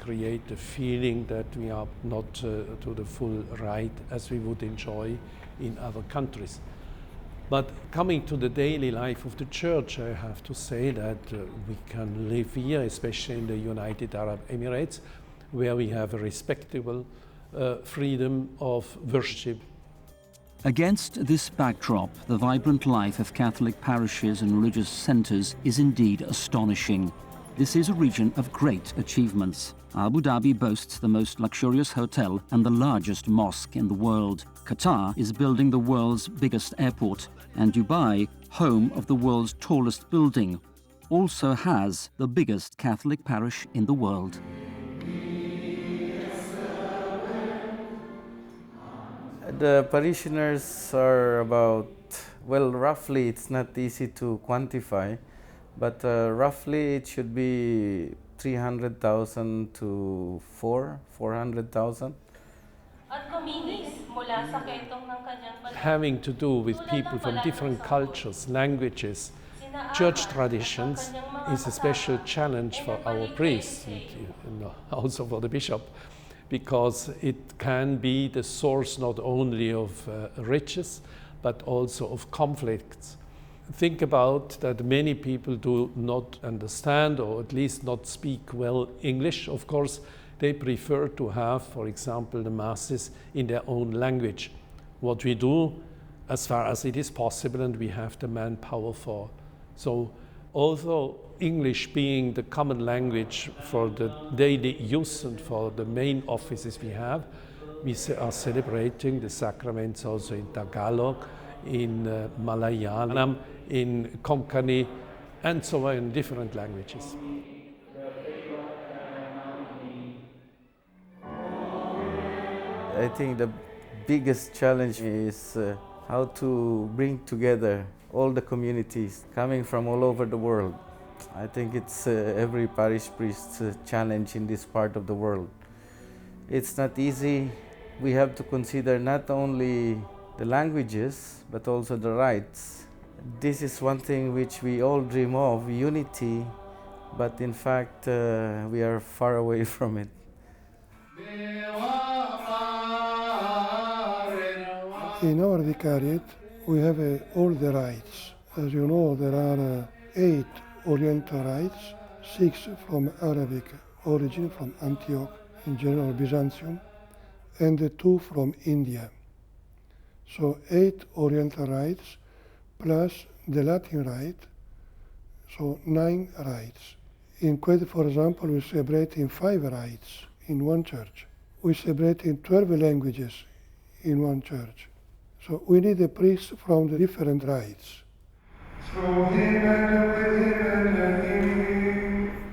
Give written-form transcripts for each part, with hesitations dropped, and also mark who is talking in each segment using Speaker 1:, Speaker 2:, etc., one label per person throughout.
Speaker 1: create the feeling that we are not to the full right as we would enjoy in other countries. But coming to the daily life of the church, I have to say that we can live here, especially in the United Arab Emirates, where we have a respectable freedom of worship.
Speaker 2: Against this backdrop, the vibrant life of Catholic parishes and religious centres is indeed astonishing. This is a region of great achievements. Abu Dhabi boasts the most luxurious hotel and the largest mosque in the world. Qatar is building the world's biggest airport, and Dubai, home of the world's tallest building, also has the biggest Catholic parish in the world.
Speaker 3: The parishioners are about, well, roughly, it's not easy to quantify, but roughly it should be 300,000 to 400,000.
Speaker 1: Having to do with people from different cultures, languages, church traditions is a special challenge for our priests and also for the bishop, because it can be the source not only of riches but also of conflicts. Think about that many people do not understand, or at least not speak well English. Of course, they prefer to have, for example, the masses in their own language. What we do, as far as it is possible, and we have the manpower for. So, although English being the common language for the daily use and for the main offices we have, we are celebrating the sacraments also in Tagalog, in Malayalam, in Konkani, and so on, in different languages.
Speaker 3: I think the biggest challenge is how to bring together all the communities coming from all over the world. I think it's every parish priest's challenge in this part of the world. It's not easy. We have to consider not only the languages, but also the rights. This is one thing which we all dream of, unity, but in fact we are far away from it.
Speaker 4: In our Vicariate, we have all the rites. As you know, there are 8 Oriental rites, 6 from Arabic origin, from Antioch, in general Byzantium, and 2 from India. So 8 Oriental rites plus the Latin rite, so 9 rites. In Kuwait, for example, we celebrate in 5 rites in one church. We celebrate in 12 languages in one church. So we need a priest from the different rites.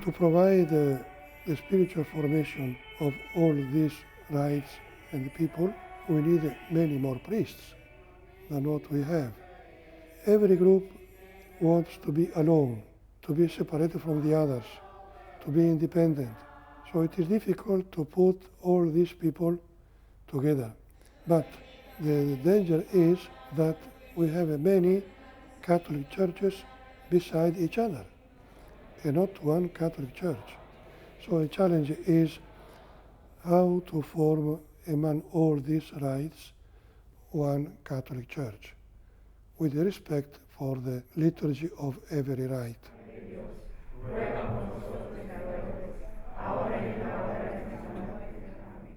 Speaker 4: To provide the spiritual formation of all these rites and the people, we need many more priests than what we have. Every group wants to be alone, to be separated from the others, to be independent. So it is difficult to put all these people together. But the danger is that we have many Catholic churches beside each other, and not one Catholic church. So the challenge is how to form among all these rites one Catholic church, with respect for the liturgy of every rite.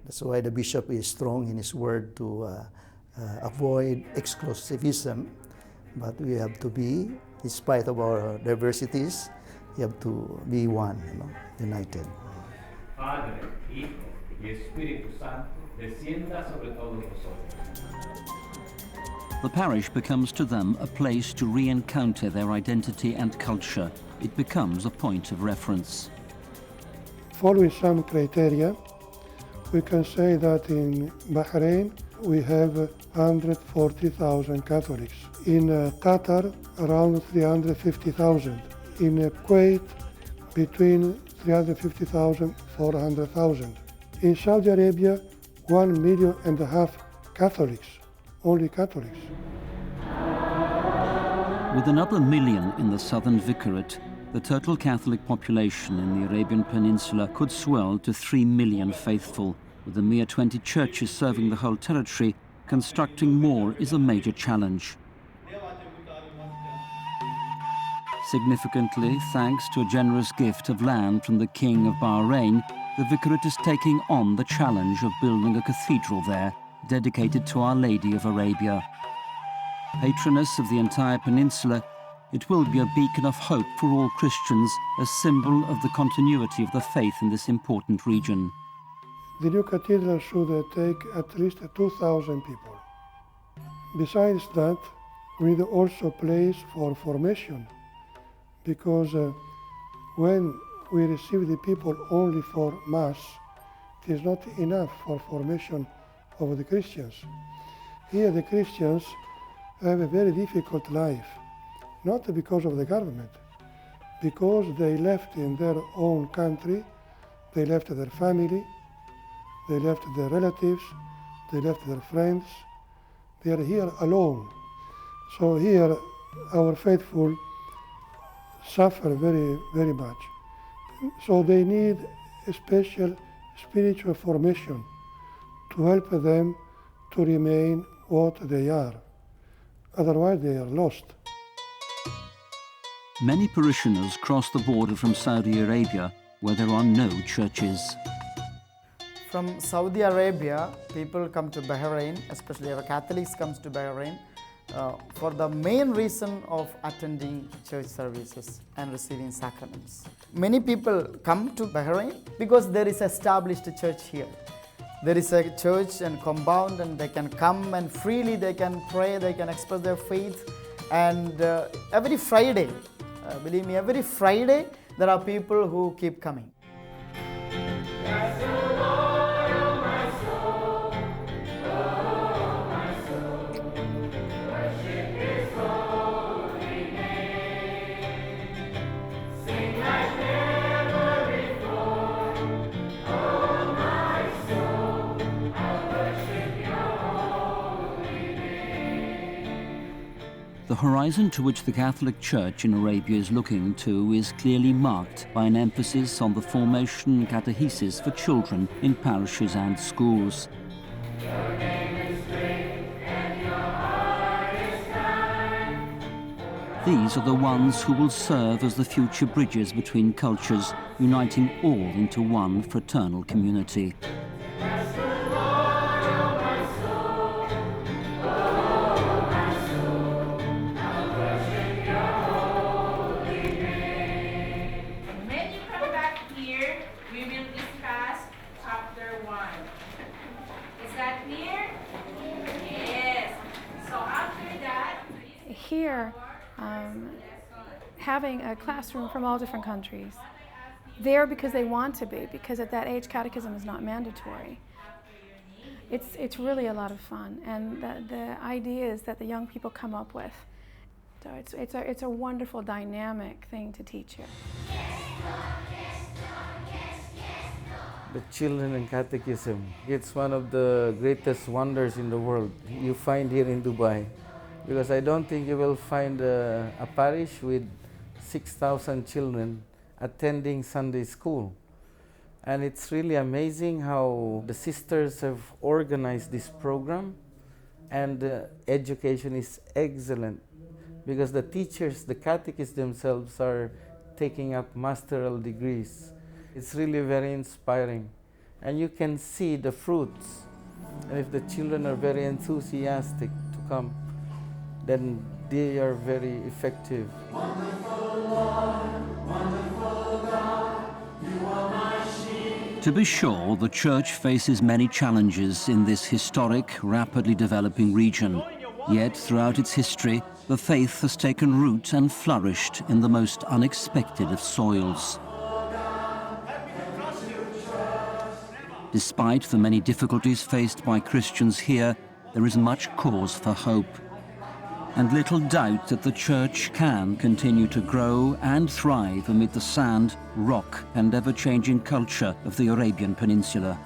Speaker 5: That's why the bishop is strong in his word to avoid exclusivism, but we have to be, in spite of our diversities, we have to be one, united.
Speaker 6: Padre, Hijo y Espíritu Santo, descienda sobre todos vosotros.
Speaker 2: The parish becomes to them a place to re-encounter their identity and culture. It becomes a point of reference.
Speaker 4: Following some criteria, we can say that in Bahrain we have 140,000 Catholics. In Qatar, around 350,000. In Kuwait, between 350,000 400,000. In Saudi Arabia, 1.5 million Catholics, only Catholics.
Speaker 2: With another million in the southern Vicariate, the total Catholic population in the Arabian Peninsula could swell to 3 million faithful. With a mere 20 churches serving the whole territory, constructing more is a major challenge. Significantly, thanks to a generous gift of land from the King of Bahrain, the Vicariate is taking on the challenge of building a cathedral there, dedicated to Our Lady of Arabia. Patroness of the entire peninsula, it will be a beacon of hope for all Christians, a symbol of the continuity of the faith in this important region.
Speaker 4: The new cathedral should take at least 2,000 people. Besides that, we need also a place for formation, because when we receive the people only for Mass, it is not enough for formation of the Christians. Here the Christians have a very difficult life, not because of the government, because they left in their own country, they left their family, they left their relatives, they left their friends. They are here alone. So here our faithful suffer very, very much. So they need a special spiritual formation to help them to remain what they are. Otherwise they are lost.
Speaker 2: Many parishioners cross the border from Saudi Arabia, where there are no churches.
Speaker 7: From Saudi Arabia, people come to Bahrain, especially our Catholics comes to Bahrain for the main reason of attending church services and receiving sacraments. Many people come to Bahrain because there is established church here. There is a church and compound, and they can come and freely they can pray, they can express their faith. And every Friday, believe me, every Friday there are people who keep coming.
Speaker 2: The horizon to which the Catholic Church in Arabia is looking to is clearly marked by an emphasis on the formation and catechesis for children in parishes and schools. These are the ones who will serve as the future bridges between cultures, uniting all into one fraternal community.
Speaker 8: Here, having a classroom from all different countries. There because they want to be, because at that age catechism is not mandatory. It's really a lot of fun, and the ideas that the young people come up with. So it's a wonderful dynamic thing to teach here.
Speaker 3: The children in catechism, it's one of the greatest wonders in the world you find here in Dubai. Because I don't think you will find a parish with 6,000 children attending Sunday school. And it's really amazing how the sisters have organized this program, and the education is excellent because the teachers, the catechists themselves are taking up masteral degrees. It's really very inspiring, and you can see the fruits. And if the children are very enthusiastic to come, then they are very effective.
Speaker 2: To be sure, the Church faces many challenges in this historic, rapidly developing region. Yet, throughout its history, the faith has taken root and flourished in the most unexpected of soils. Despite the many difficulties faced by Christians here, there is much cause for hope, and little doubt that the Church can continue to grow and thrive amid the sand, rock, and ever-changing culture of the Arabian Peninsula.